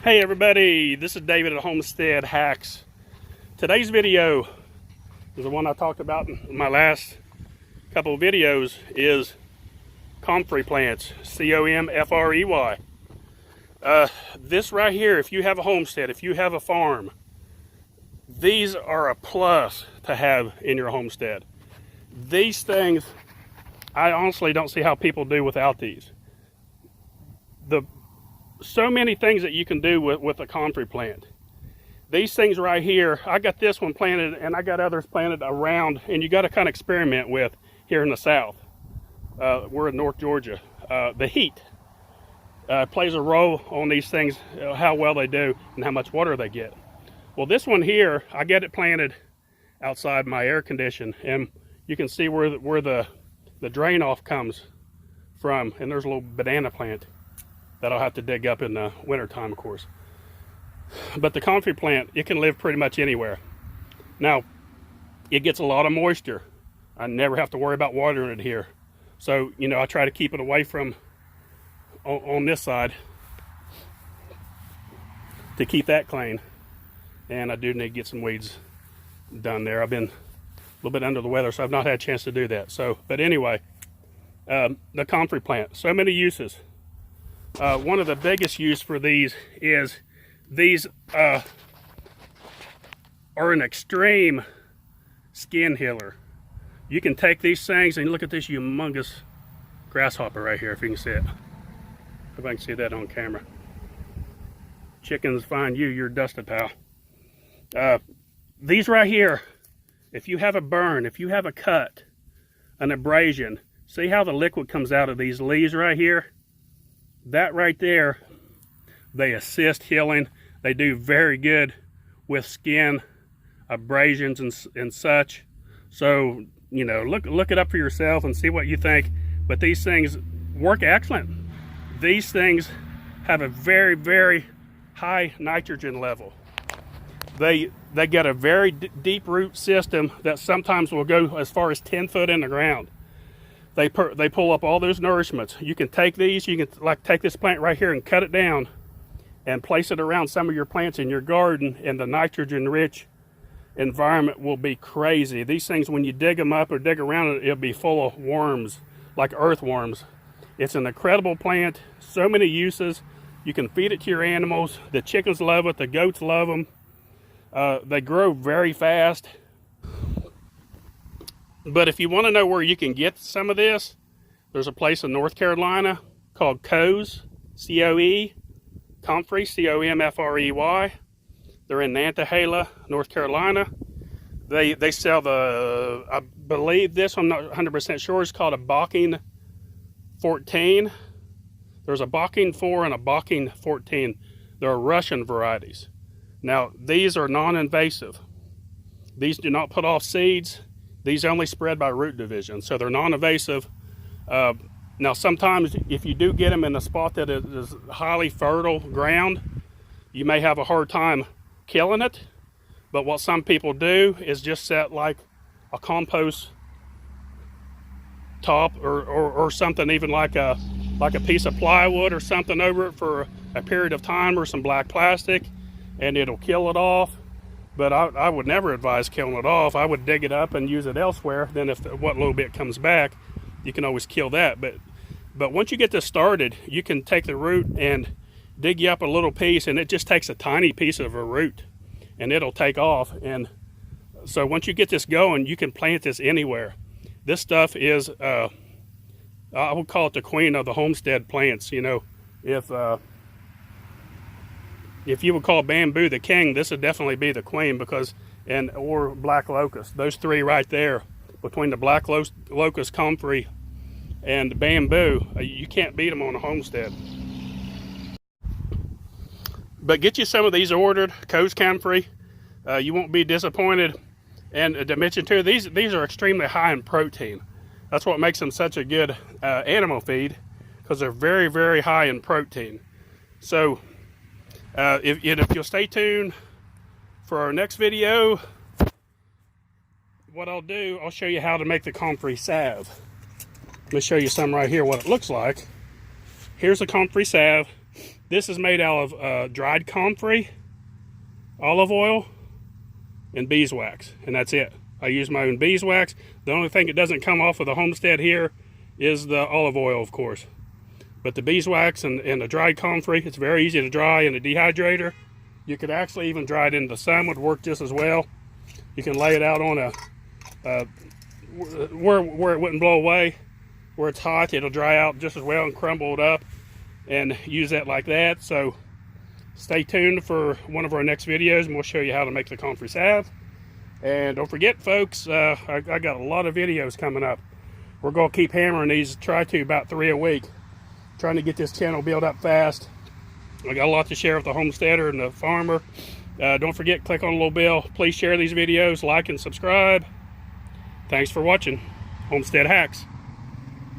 Hey everybody, this is David at Homestead Hacks. Today's video is the one I talked about in my last couple of videos, is Comfrey plants, C-O-M-F-R-E-Y. This right here, if you have a homestead, if you have a farm, these are a plus to have in your homestead. These things, I honestly don't see how people do without these. So many things that you can do with a comfrey plant. These things right here, I got this one planted and I got others planted around, and you got to kind of experiment with here in the south. We're in North Georgia. The heat plays a role on these things, how well they do and how much water they get. Well, this one here, I get it planted outside my air condition, and you can see where the drain off comes from, and there's a little banana plant that I'll have to dig up in the winter time, of course. But the comfrey plant, it can live pretty much anywhere. Now, it gets a lot of moisture. I never have to worry about watering it here. So, you know, I try to keep it away from on this side to keep that clean. And I do need to get some weeds done there. I've been a little bit under the weather, so I've not had a chance to do that. So, but anyway, the comfrey plant, so many uses. One of the biggest use for these is these are an extreme skin healer. You can take these things and look at this humongous grasshopper right here, if you can see it. If I can see that on camera. Chickens find you, you're dusted, pal. These right here, if you have a burn, if you have a cut, an abrasion, see how the liquid comes out of these leaves right here? That right there, they assist healing. They do very good with skin abrasions and such. So, you know, look it up for yourself and see what you think. But these things work excellent. These things have a very, very high nitrogen level. They get a very deep root system that sometimes will go as far as 10 foot in the ground. They pull up all those nourishments. You can take these, you can like take this plant right here and cut it down and place it around some of your plants in your garden, and the nitrogen rich environment will be crazy. These things, when you dig them up or dig around it, it'll be full of worms, like earthworms. It's an incredible plant, so many uses. You can feed it to your animals. The chickens love it, the goats love them. They grow very fast. But if you want to know where you can get some of this, there's a place in North Carolina called Coe's, C-O-E, Comfrey, C-O-M-F-R-E-Y. They're in Nantahala, North Carolina. They sell the, I believe this, I'm not 100% sure, it's called a Bocking 14. There's a Bocking 4 and a Bocking 14. They're Russian varieties. Now, these are non-invasive. These do not put off seeds. These only spread by root division, so they're non-invasive. Now, sometimes if you do get them in a spot that is highly fertile ground, you may have a hard time killing it. But what some people do is just set like a compost top or something, even like a piece of plywood or something over it for a period of time, or some black plastic, and it'll kill it off. But I would never advise killing it off. I would dig it up and use it elsewhere. Then if what little bit comes back, you can always kill that. But once you get this started, you can take the root and dig you up a little piece, and it just takes a tiny piece of a root and it'll take off. And so once you get this going, you can plant this anywhere. This stuff is, I would call it the queen of the homestead plants. You know, if you would call bamboo the king, this would definitely be the queen, because, or black locust. Those three right there, between the black locust, comfrey, and bamboo, you can't beat them on a homestead. But get you some of these ordered, Coe's Comfrey. You won't be disappointed. And to mention too, these are extremely high in protein. That's what makes them such a good animal feed, because they're very, very high in protein. So, if you'll stay tuned for our next video, what I'll do, I'll show you how to make the Comfrey salve. Let me show you some right here, what it looks like. Here's the Comfrey salve. This is made out of dried comfrey, olive oil, and beeswax, and that's it. I use my own beeswax. The only thing that doesn't come off of the Homestead here is the olive oil, of course. But the beeswax and the dried comfrey, it's very easy to dry in a dehydrator. You could actually even dry it in the sun, would work just as well. You can lay it out on where it wouldn't blow away, where it's hot. It'll dry out just as well and crumble it up, and use that like that. So stay tuned for one of our next videos, and we'll show you how to make the Comfrey salve. And don't forget, folks, I got a lot of videos coming up. We're going to keep hammering these, try to about 3 a week, trying to get this channel built up fast. I got a lot to share with the homesteader and the farmer. Don't forget, click on the little bell. Please share these videos, like and subscribe. Thanks for watching Homestead Hacks.